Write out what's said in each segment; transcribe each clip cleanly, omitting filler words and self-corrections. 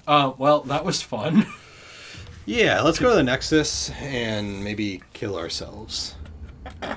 Well, that was fun. Yeah, let's go to the Nexus and maybe kill ourselves.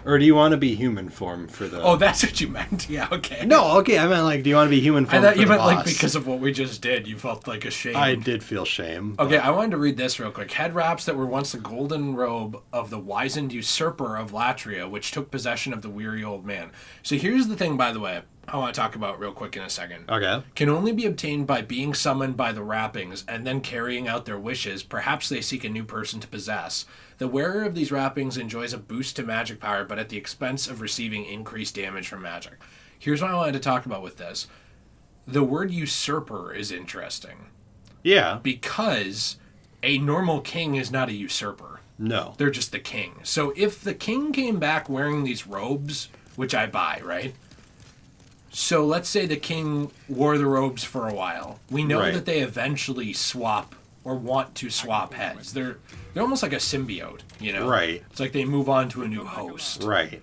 Or do you want to be human form for the... Oh, that's what you meant. Yeah, okay. No, okay, I meant like, do you want to be human form I thought for you the meant boss? like because of what we just did, you felt like ashamed. I did feel shame. Okay, I wanted to read this real quick. Head wraps that were once the golden robe of the wizened usurper of Latria, which took possession of the weary old man. So here's the thing, by the way, I want to talk about real quick in a second. Okay. Can only be obtained by being summoned by the wrappings and then carrying out their wishes. Perhaps they seek a new person to possess. The wearer of these wrappings enjoys a boost to magic power, but at the expense of receiving increased damage from magic. Here's what I wanted to talk about with this. The word usurper is interesting. Yeah. Because a normal king is not a usurper. No. They're just the king. So if the king came back wearing these robes, which I buy, right? So let's say the king wore the robes for a while. We know that they eventually swap or want to swap heads. They're almost like a symbiote, you know? Right. It's like they move on to a new host. Right.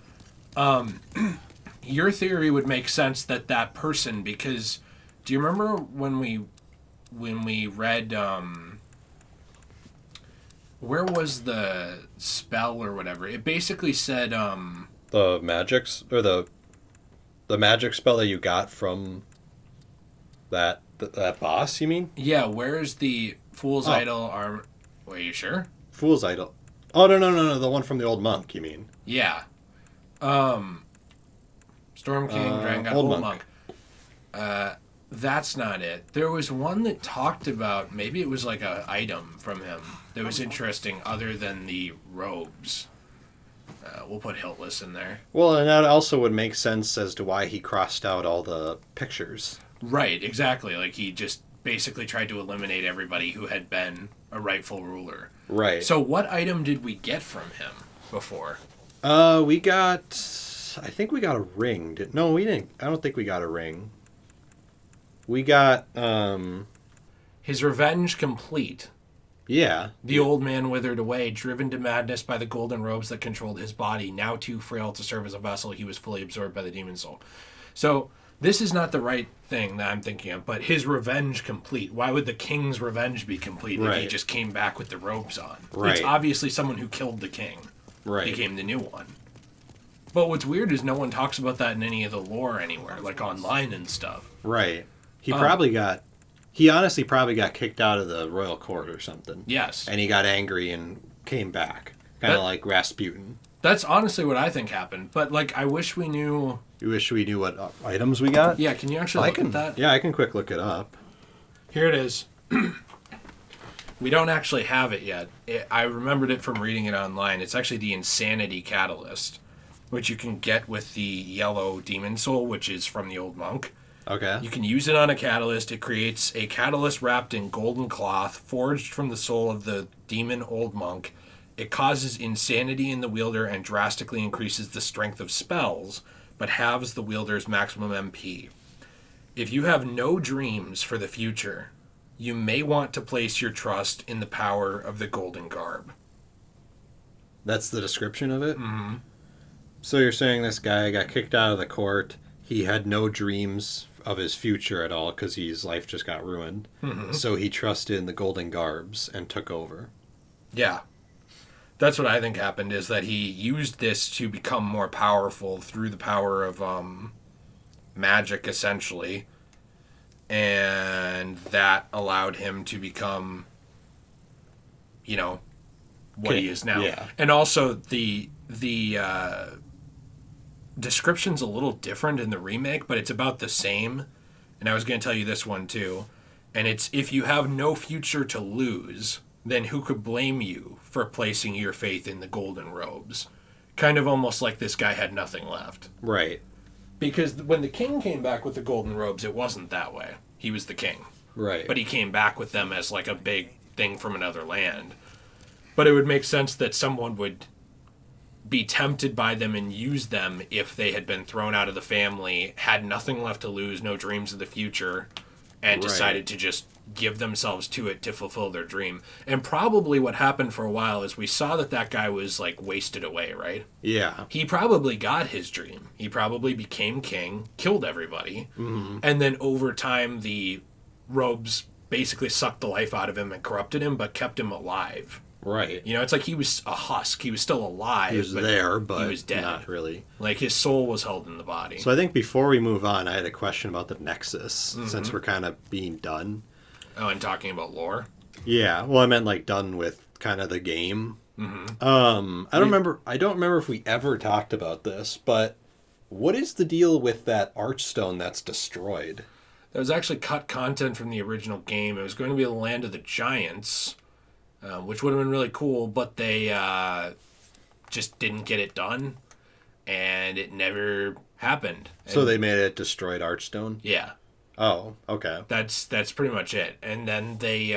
Your theory would make sense that person, because do you remember when we read where was the spell or whatever? It basically said the magics or the magic spell that you got from that boss, you mean? Yeah, where's the Fool's Idol arm? Wait, you sure? Fool's Idol. Oh, no, the one from the old monk, you mean? Yeah. Storm King, Dragon God, Old Monk. That's not it. There was one that talked about, maybe it was like an item from him that was interesting other than the robes. We'll put Hiltless in there. Well, and that also would make sense as to why he crossed out all the pictures. Right, exactly. Like he just basically tried to eliminate everybody who had been a rightful ruler. Right. So what item did we get from him before? We got... I think we got a ring. No, we didn't. I don't think we got a ring. We got... His revenge complete. Yeah. The old man withered away, driven to madness by the golden robes that controlled his body. Now too frail to serve as a vessel, he was fully absorbed by the demon soul. So, this is not the right thing that I'm thinking of, but his revenge complete. Why would the king's revenge be complete if he just came back with the robes on? Right. It's obviously someone who killed the king became the new one. But what's weird is no one talks about that in any of the lore anywhere, like online and stuff. Right. He honestly probably got kicked out of the royal court or something. Yes. And he got angry and came back. Kind of like Rasputin. That's honestly what I think happened. But, like, I wish we knew... You wish we knew what items we got? Yeah, can you actually look at that? Yeah, I can quick look it up. Here it is. We don't actually have it yet. I remembered it from reading it online. It's actually the Insanity Catalyst, which you can get with the yellow demon soul, which is from the old monk. Okay. You can use it on a catalyst. It creates a catalyst wrapped in golden cloth, forged from the soul of the demon old monk. It causes insanity in the wielder and drastically increases the strength of spells, but halves the wielder's maximum MP. If you have no dreams for the future, you may want to place your trust in the power of the golden garb. That's the description of it? Mm-hmm. So you're saying this guy got kicked out of the court. He had no dreams of his future at all because his life just got ruined. Mm-hmm. So he trusted in the golden garbs and took over. Yeah. That's what I think happened, is that he used this to become more powerful through the power of magic, essentially. And that allowed him to become, you know, what he is now. Yeah. And also the description's a little different in the remake, but it's about the same. And I was going to tell you this one too. And it's, if you have no future to lose, then who could blame you for placing your faith in the golden robes? Kind of almost like this guy had nothing left. Right. Because when the king came back with the golden robes, it wasn't that way. He was the king. Right. But he came back with them as like a big thing from another land. But it would make sense that someone would be tempted by them and use them if they had been thrown out of the family, had nothing left to lose, no dreams of the future, and decided to just give themselves to it to fulfill their dream. And probably what happened for a while is we saw that guy was like wasted away, right? Yeah. He probably got his dream. He probably became king, killed everybody, and then over time the robes basically sucked the life out of him and corrupted him, but kept him alive. Right. You know, it's like he was a husk. He was still alive. He was there, but he was dead. Not really. Like, his soul was held in the body. So I think before we move on, I had a question about the Nexus, since we're kind of being done. Oh, and talking about lore? Yeah. Well, I meant, like, done with kind of the game. Mm-hmm. I don't remember if we ever talked about this, but what is the deal with that Archstone that's destroyed? That was actually cut content from the original game. It was going to be the Land of the Giants, which would have been really cool, but they just didn't get it done, and it never happened. So they made it destroyed Archstone? Yeah. Oh, okay. That's pretty much it. And then they,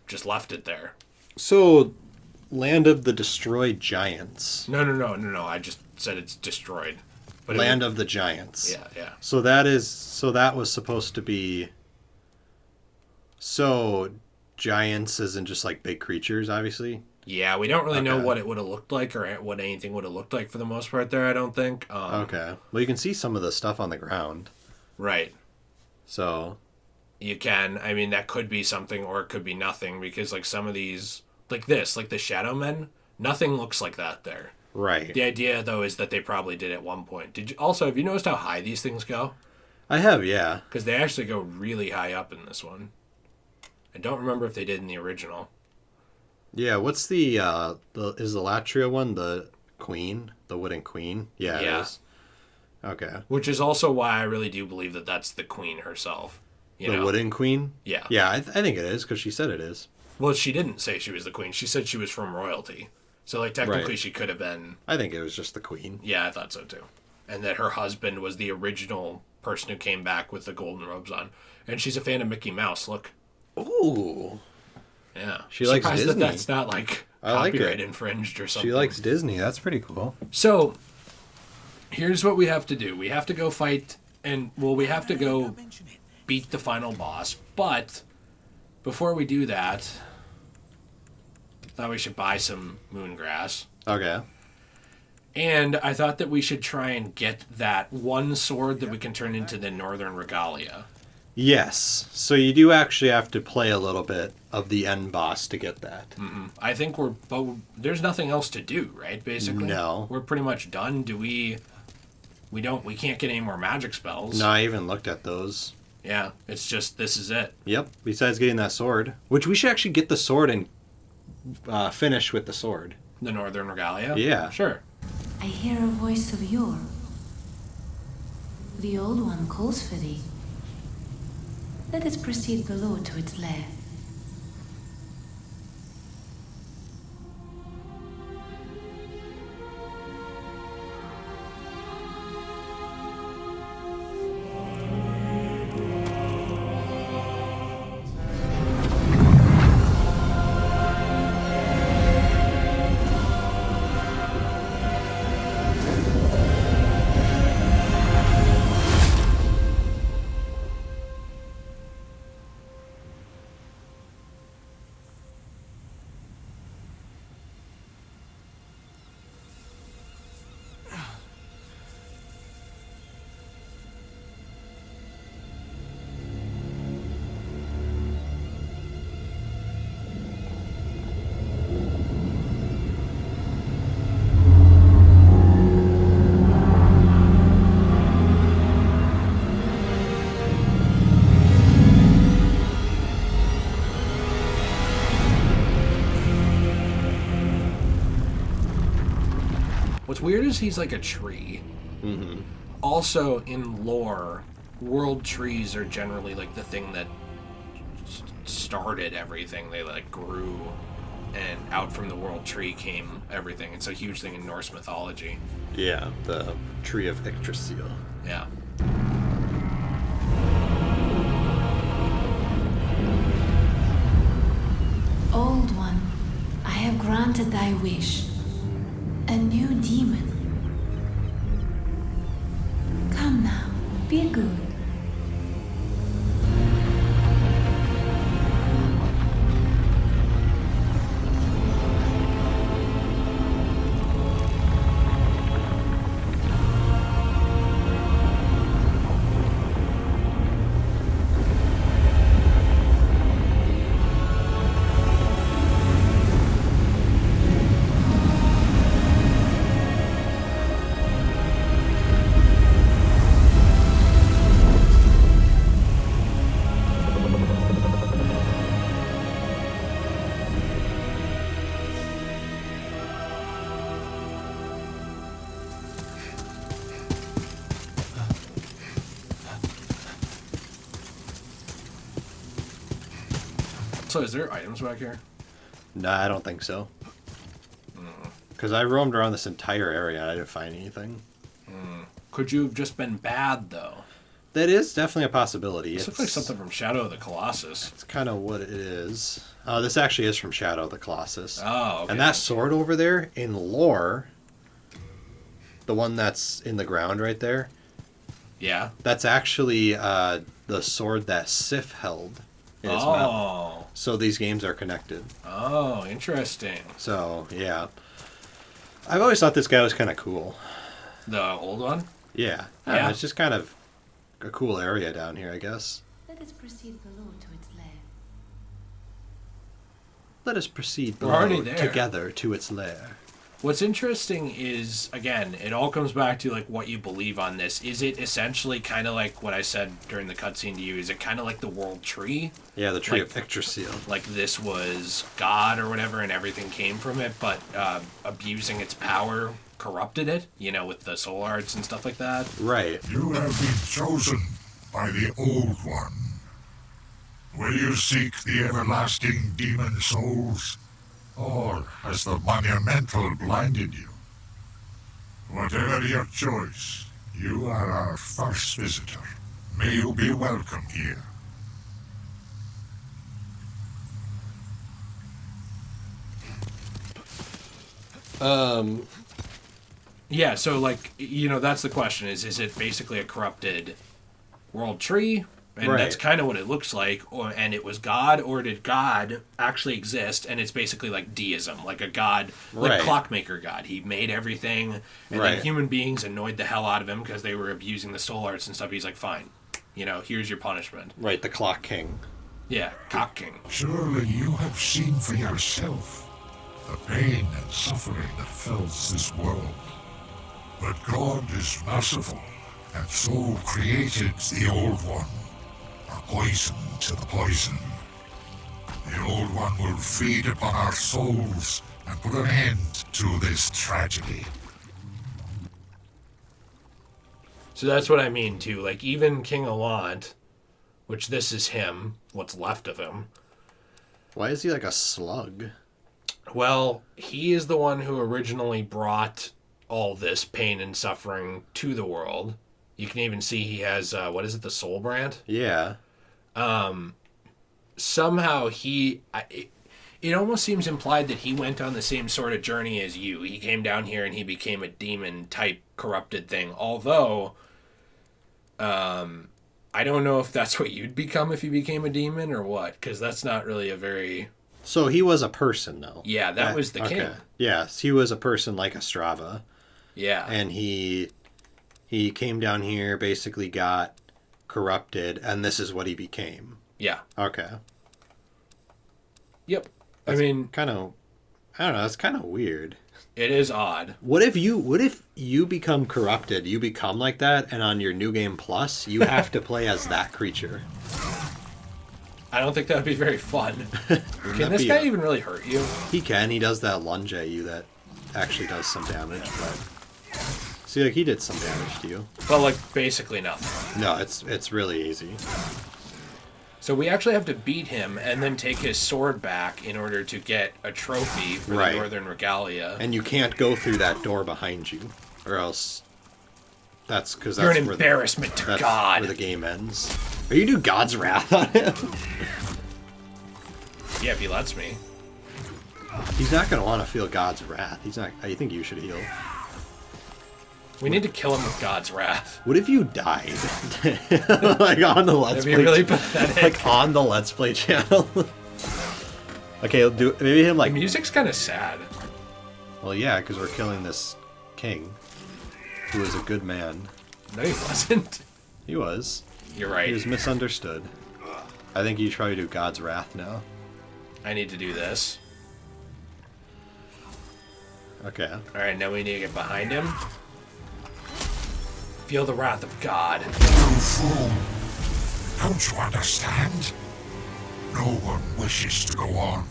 just left it there. So, Land of the Destroyed Giants. No. I just said it's destroyed. But Land of the Giants. Yeah. So that was supposed to be. So, giants isn't just like big creatures, obviously. Yeah, we don't really know what it would have looked like or what anything would have looked like for the most part there, I don't think. Okay. Well, you can see some of the stuff on the ground. Right. So. You can. I mean, that could be something or it could be nothing because, like, some of these, like this, like the Shadow Men, nothing looks like that there. Right. The idea, though, is that they probably did at one point. Have you noticed how high these things go? I have, yeah. Because they actually go really high up in this one. I don't remember if they did in the original. Yeah, what's is the Latria one the queen? The wooden queen? Yeah, it is. Okay. Which is also why I really do believe that that's the queen herself. The wooden queen? Yeah. Yeah, I think it is, because she said it is. Well, she didn't say she was the queen. She said she was from royalty. So, like, technically Right. She could have been... I think it was just the queen. Yeah, I thought so, too. And that her husband was the original person who came back with the golden robes on. And she's a fan of Mickey Mouse, look. Ooh. Yeah. She likes Surprised Disney. that's not, like, copyright infringed or something. She likes Disney. That's pretty cool. So, here's what we have to do. We have to go fight, we have to go beat the final boss. But, before we do that, I thought we should buy some moongrass. Okay. And I thought that we should try and get that one sword that we can turn into the Northern Regalia. Yes. So you do actually have to play a little bit of the end boss to get that. Mm-hmm. I think there's nothing else to do, right? Basically, no. We're pretty much done. We can't get any more magic spells. No, I even looked at those. Yeah, it's just this is it. Yep. Besides getting that sword, which we should actually get the sword and finish with the sword. The Northern Regalia. Yeah. Sure. I hear a voice of yore. The old one calls for thee. Let us proceed below to its lair. What's weird is he's like a tree. Mm-hmm. Also, in lore, world trees are generally like the thing that started everything. They like grew, and out from the world tree came everything. It's a huge thing in Norse mythology. Yeah, the tree of Yggdrasil. Yeah. Old one, I have granted thy wish. A new demon. Come now, be good. Also, is there items back here? Nah, I don't think so. Because I roamed around this entire area and I didn't find anything. Could you have just been bad, though? That is definitely a possibility. This looks like something from Shadow of the Colossus. It's kind of what it is. Oh, this actually is from Shadow of the Colossus. Oh, okay. And that sword over there, in lore, the one that's in the ground right there, Yeah. that's actually the sword that Sif held in his mouth. So these games are connected. Oh, interesting. So, yeah. I've always thought this guy was kind of cool. The old one? Yeah. I don't know, it's just kind of a cool area down here, I guess. Let us proceed below to its lair. Let us proceed We're already below there. together to its lair. What's interesting is, again, it all comes back to like what you believe on this. Is it essentially kind of like what I said during the cutscene to you? Is it kind of like the world tree? Yeah, the tree Like- of Yggdrasil. Like this was God or whatever and everything came from it, but abusing its power corrupted it, you know, with the soul arts and stuff like that? Right. You have been chosen by the Old One. Will you seek the everlasting demon souls? Or has the monumental blinded you? Whatever your choice, you are our first visitor. May you be welcome here. Yeah, so like, you know, that's the question is it basically a corrupted world tree? And Right. that's kind of what it looks like, and it was God, or did God actually exist? And it's basically like deism, like a God, like Right. clockmaker God. He made everything, and Right. then human beings annoyed the hell out of him because they were abusing the soul arts and stuff. He's like, fine, you know, here's your punishment. Right, the Clock King. Yeah, cock king. Surely you have seen for yourself the pain and suffering that fills this world. But God is merciful, and so created the Old One, a poison to the poison. The Old One will feed upon our souls and put an end to this tragedy. So that's what I mean too. Like even King Allant, which this is him, what's left of him. Why is he like a slug? Well, he is the one who originally brought all this pain and suffering to the world. You can even see he has, what is it, the soul brand? Yeah. Somehow it almost seems implied that he went on the same sort of journey as you. He came down here and he became a demon type corrupted thing. Although, I don't know if that's what you'd become if you became a demon or what, because that's not really a very... So he was a person, though. Yeah, that was the king. Yes, he was a person like Ostrava. Yeah. And he came down here, basically got corrupted, and this is what he became. Yeah. Okay. Yep. I mean, Kind of, I don't know, that's kind of weird. it is odd. What if you become corrupted, you become like that, and on your New Game Plus, you have to play as that creature? I don't think that would be very fun. Can that this be guy a- even really hurt you? He can, he does that lunge at you that actually does some damage, but... See, like, he did some damage to you. Well, like, basically nothing. No, it's really easy. So we actually have to beat him and then take his sword back in order to get a trophy for Right. the Northern Regalia. And you can't go through that door behind you, or else... That's because You're that's an where embarrassment to that's God. where the game ends. Are you do God's Wrath on him? Yeah, if he lets me. He's not going to want to feel God's wrath. He's not... I think you should heal. We need to kill him with God's wrath. What if you died? Like on the Let's That'd be Play really pathetic. like on the Let's Play channel. Okay, do maybe him The like... music's kind of sad. Well, yeah, because we're killing this king, who is a good man. No, he wasn't. He was. You're He right. was misunderstood. I think you try to do God's wrath now. I need to do this. Okay. Alright, now we need to get behind him. Feel the wrath of God. You fool! Don't you understand? No one wishes to go on.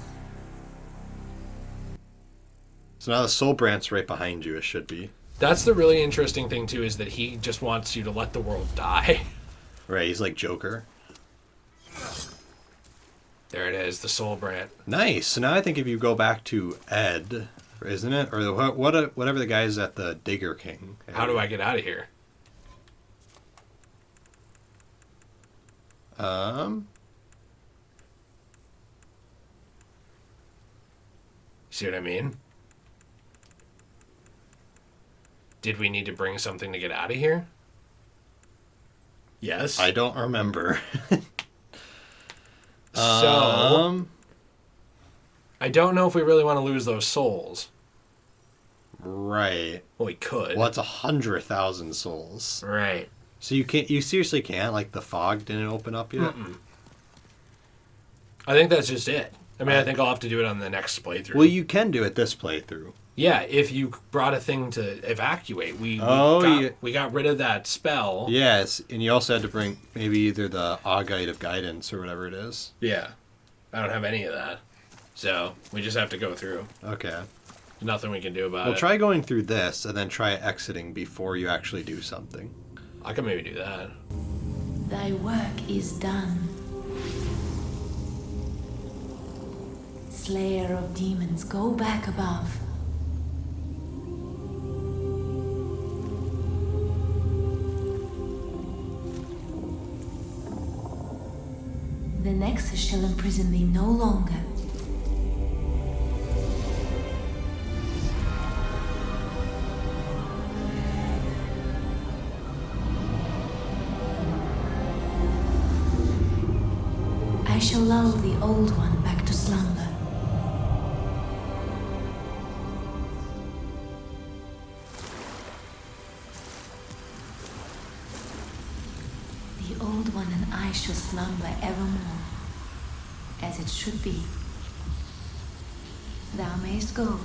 So now the soul brand's right behind you. It should be. That's the really interesting thing, too, is that he just wants you to let the world die. Right. He's like Joker. There it is, the soul brand. Nice. So now I think if you go back to Ed, isn't it? Or whatever the guys at the Digger King. How do I get out of here? See what I mean? Did we need to bring something to get out of here? Yes. I don't remember. So, I don't know if we really want to lose those souls. Right. Well, we could. Well, it's 100,000 souls. Right. So you seriously can't? Like, the fog didn't open up yet? Mm-mm. I think that's just it. I mean, I think I'll have to do it on the next playthrough. Well, you can do it this playthrough. Yeah, if you brought a thing to evacuate. We got rid of that spell. Yes, and you also had to bring maybe either the Augite of Guidance or whatever it is. Yeah. I don't have any of that. So, we just have to go through. Okay. Nothing we can do about it. Well, try going through this and then try exiting before you actually do something. I can maybe do that. Thy work is done. Slayer of demons, go back above. The Nexus shall imprison thee no longer. I shall lull the old one back to slumber. The old one and I shall slumber evermore, as it should be. Thou mayst go,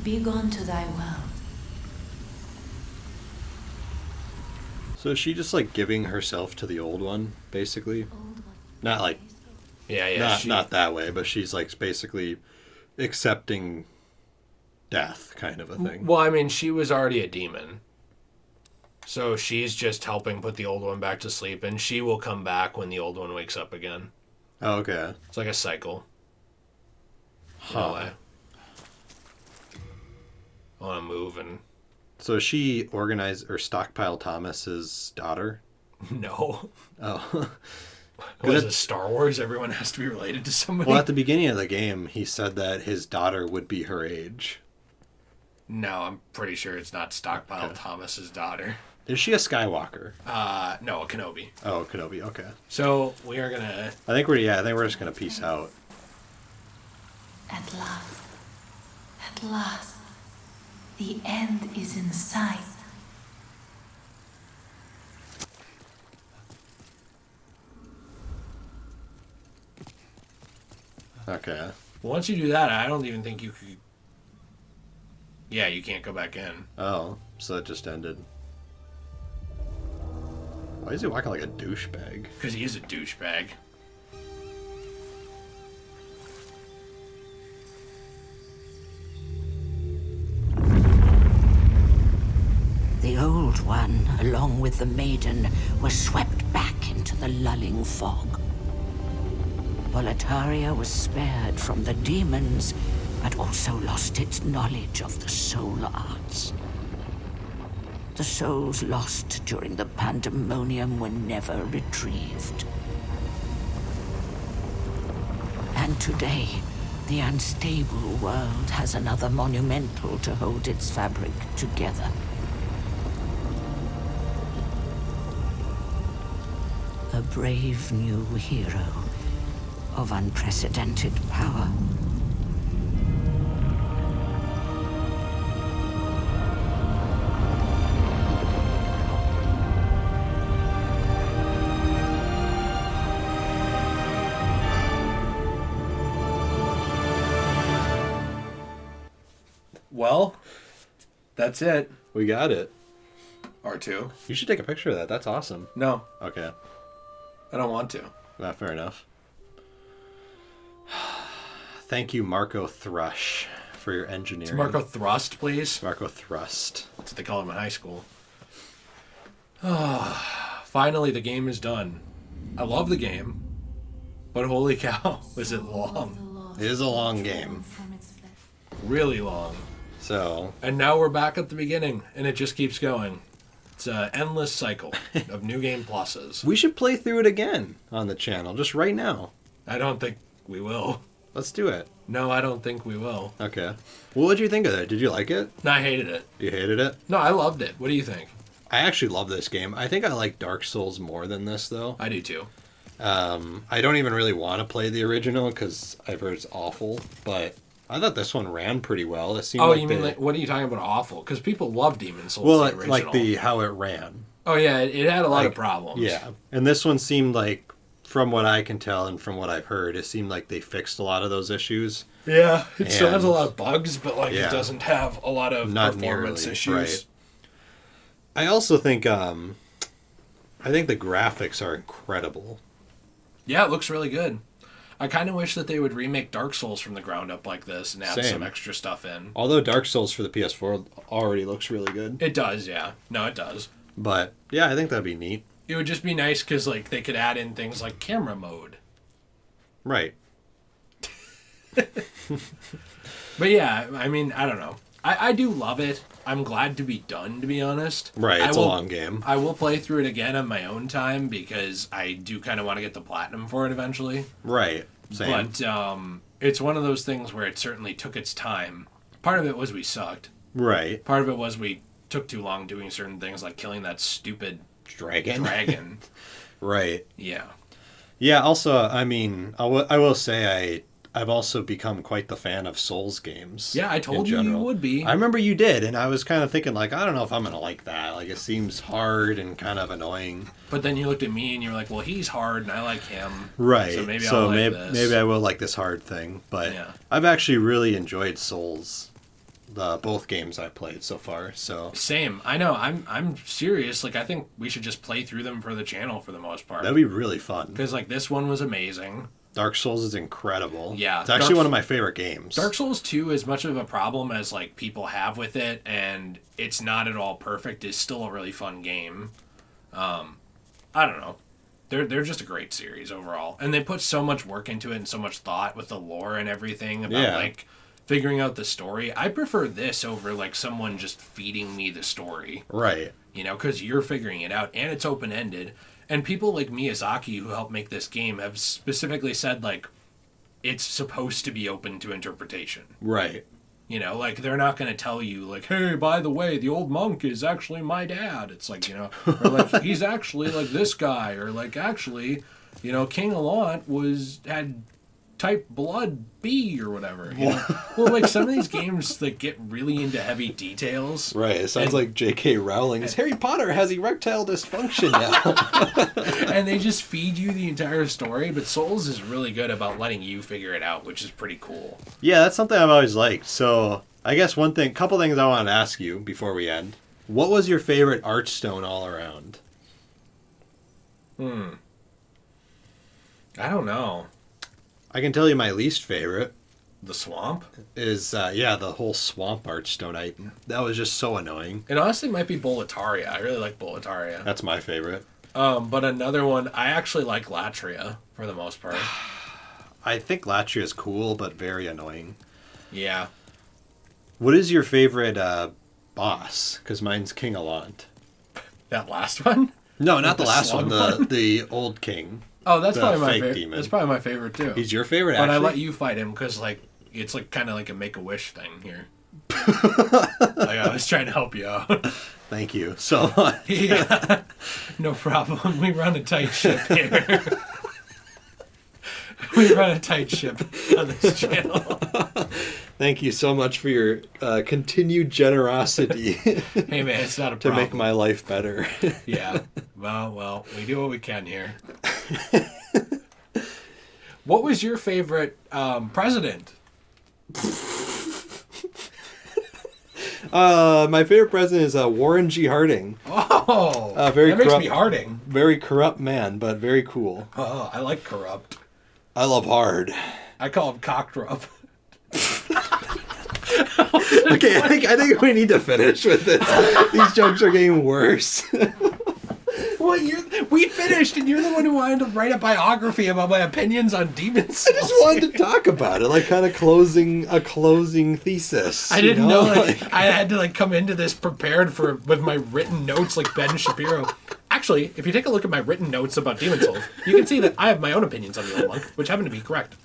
be gone to thy world. So is she just like giving herself to the old one, basically? Old one. Not like Yeah. not that way, but she's like basically accepting death, kind of a thing. Well, I mean, she was already a demon. So she's just helping put the old one back to sleep, and she will come back when the old one wakes up again. Oh, okay. It's like a cycle. Huh. I want to move and... So is she organized or stockpile Thomas's daughter? No. Oh. What is it, Star Wars? Everyone has to be related to somebody? Well, at the beginning of the game, he said that his daughter would be her age. No, I'm pretty sure it's not Stockpile Okay. Thomas's daughter. Is she a Skywalker? No, a Kenobi. Oh, Kenobi. Okay. So we are gonna... I think we're just gonna peace out. At last, the end is in sight. Okay. Once you do that, I don't even think you could... Yeah, you can't go back in. Oh, so that just ended. Why is he walking like a douchebag? Because he is a douchebag. The Old One, along with the Maiden, were swept back into the lulling fog. Volataria was spared from the demons, but also lost its knowledge of the soul arts. The souls lost during the pandemonium were never retrieved. And today, the unstable world has another monumental to hold its fabric together. A brave new hero of unprecedented power. Well, that's it. We got it. R2. You should take a picture of that. That's awesome. No, Okay. I don't want to. Fair enough. Thank you, Marco Thrush, for your engineering. It's Marco Thrust, please. Marco Thrust. That's what they call him in high school. Finally, the game is done. I love the game, But holy cow, was it long. It is a long game. Really long. So, And now we're back at the beginning, and it just keeps going. It's an endless cycle of new game pluses. we should play through it again on the channel, just right now. I don't think we will. Let's do it. No, I don't think we will. Okay. What did you think of it? Did you like it? No, I hated it. You hated it? No, I loved it. What do you think? I actually love this game. I think I like Dark Souls more than this, though. I do too. I don't even really want to play the original because I've heard it's awful, but I thought this one ran pretty well. It seemed Oh, like you mean, like, what are you talking about awful? Because people love Demon Souls, well, the original. like the how it ran. Oh, yeah, it had a lot of Like, problems. Yeah, and this one seemed like, from what I can tell and from what I've heard, it seemed like they fixed a lot of those issues. Yeah, it still has a And- lot of bugs, but like Yeah. it doesn't have a lot of Not performance nearly, issues. right. I also think the graphics are incredible. Yeah, it looks really good. I kind of wish that they would remake Dark Souls from the ground up like this and add Same. some extra stuff in. Although Dark Souls for the PS4 already looks really good. It does, yeah. No, it does. But yeah, I think that'd be neat. It would just be nice because like they could add in things like camera mode. Right. But yeah, I mean, I don't know. I do love it. I'm glad to be done, to be honest. Right, I it's will- a long game. I will play through it again on my own time because I do kind of want to get the platinum for it eventually. Right. Same. But it's one of those things where it certainly took its time. Part of it was we sucked. Right. Part of it was we took too long doing certain things like killing that stupid dragon. Right. Yeah. Yeah, also, I mean, I will say I've also become quite the fan of Souls games. Yeah, I told in you general. would be. I remember you did, and I was kind of thinking, like, I don't know if I'm going to like that. Like, it seems hard and kind of annoying. But then you looked at me and you were like, well, he's hard and I like him. Right. So maybe I'll like this. maybe I will like this hard thing. But Yeah. I've actually really enjoyed Souls, both games I've played so far. So Same. I know. I'm serious. Like, I think we should just play through them for the channel for the most part. that'd be really fun. Because, like, this one was amazing. Dark Souls is incredible. Yeah, It's actually one of my favorite games. Dark Souls 2, as much of a problem as, like, people have with it, and it's not at all perfect, is still a really fun game. I don't know. They're just a great series overall. And they put so much work into it and so much thought with the lore and everything about, Yeah. like, figuring out the story. I prefer this over, like, someone just feeding me the story. Right. You know, because you're figuring it out, and it's open-ended. And people like Miyazaki, who helped make this game, have specifically said, like, it's supposed to be open to interpretation. Right. You know, like, they're not going to tell you, like, hey, by the way, the old monk is actually my dad. It's like, you know, or like, he's actually like this guy, or like, actually, you know, King Allant had type blood B or whatever. You know? Well, like, some of these games that get really into heavy details. Right. It sounds And- like J.K. Rowling's Harry Potter has erectile dysfunction now. And they just feed you the entire story, but Souls is really good about letting you figure it out, which is pretty cool. Yeah, that's something I've always liked. So I guess couple things I wanted to ask you before we end. What was your favorite archstone all around? I don't know. I can tell you my least favorite The swamp? is, the whole swamp archstone. That was just so annoying. It honestly might be Boletaria. I really like Boletaria. That's my favorite. But another one, I actually like Latria for the most part. I think Latria is cool, but very annoying. Yeah. What is your favorite boss? Because mine's King Allant. That last one? No, not the The last one. slug The old king. Oh, that's The probably my fake favorite. demon. That's probably my favorite too. He's your favorite, But actually? I let you fight him because, like, it's like kind of like a Make-A-Wish thing here. Like, I was trying to help you out. Thank you so much. Yeah, no problem. We run a tight ship here. We run a tight ship on this channel. Thank you so much for your continued generosity Hey man, it's not a to problem. make my life better. Yeah. Well, we do what we can here. What was your favorite president? My favorite president is Warren G. Harding. Oh, very that makes corrupt. me Harding. Very corrupt man, but very cool. Oh, I like corrupt. I love hard. I call him cockdrop. Okay, I think we need to finish with this. These jokes are getting worse. Well, we finished, and you're the one who wanted to write a biography about my opinions on Demon Souls. I just wanted to talk about it, like kind of closing thesis. I didn't know like, I had to like come into this prepared with my written notes like Ben Shapiro. Actually, if you take a look at my written notes about Demon Souls, you can see that I have my own opinions on the old one, which happen to be correct.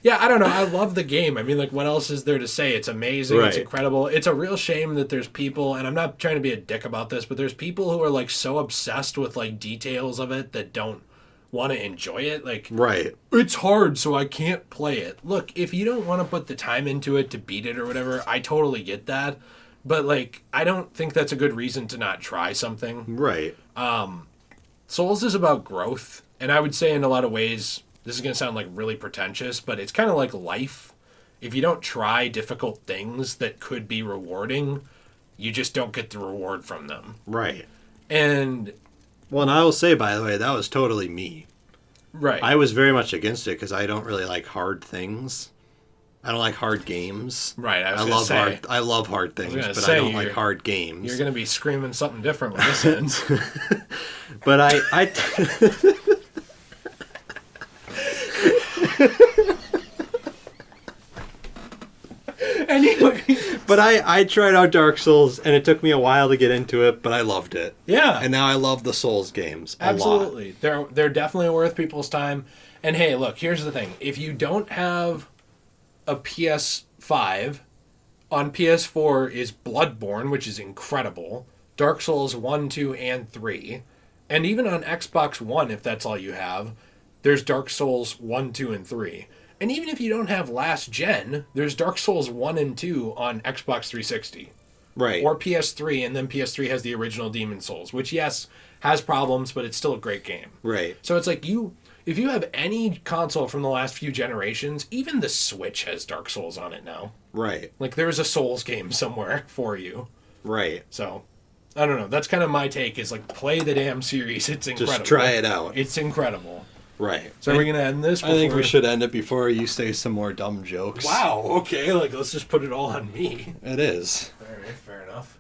Yeah, I don't know. I love the game. I mean, like, what else is there to say? It's amazing. Right. It's incredible. It's a real shame that there's people, and I'm not trying to be a dick about this, but there's people who are, like, so obsessed with, like, details of it that don't want to enjoy it. Like, right. It's hard, so I can't play it. Look, if you don't want to put the time into it to beat it or whatever, I totally get that. But, like, I don't think that's a good reason to not try something. Right. Souls is about growth, and I would say in a lot of ways... This is going to sound like really pretentious, but it's kind of like life. If you don't try difficult things that could be rewarding, you just don't get the reward from them. Right. And... Well, and I will say, by the way, that was totally me. Right. I was very much against it because I don't really like hard things. I don't like hard games. Right. I love hard things, but I don't like hard games. You're going to be screaming something different when this ends. But Anyway. But I tried out Dark Souls, and it took me a while to get into it, but I loved it. Yeah. And now I love the Souls games a lot. Absolutely. They're definitely worth people's time. And hey, look, here's the thing. If you don't have a PS5, on PS4 is Bloodborne, which is incredible. Dark Souls 1, 2, and 3. And even on Xbox One, if that's all you have, there's Dark Souls 1, 2, and 3. And even if you don't have last gen, there's Dark Souls 1 and 2 on Xbox 360. Right. Or PS3, and then PS3 has the original Demon Souls, which, yes, has problems, but it's still a great game. Right. So it's like if you have any console from the last few generations, even the Switch has Dark Souls on it now. Right. Like, there's a Souls game somewhere for you. Right. So, I don't know. That's kind of my take, is like, play the damn series. It's incredible. Just try it out. It's incredible. Right. So are we going to end this? I think we should end it before you say some more dumb jokes. Wow, okay. Like, let's just put it all on me. It is. All right, fair enough.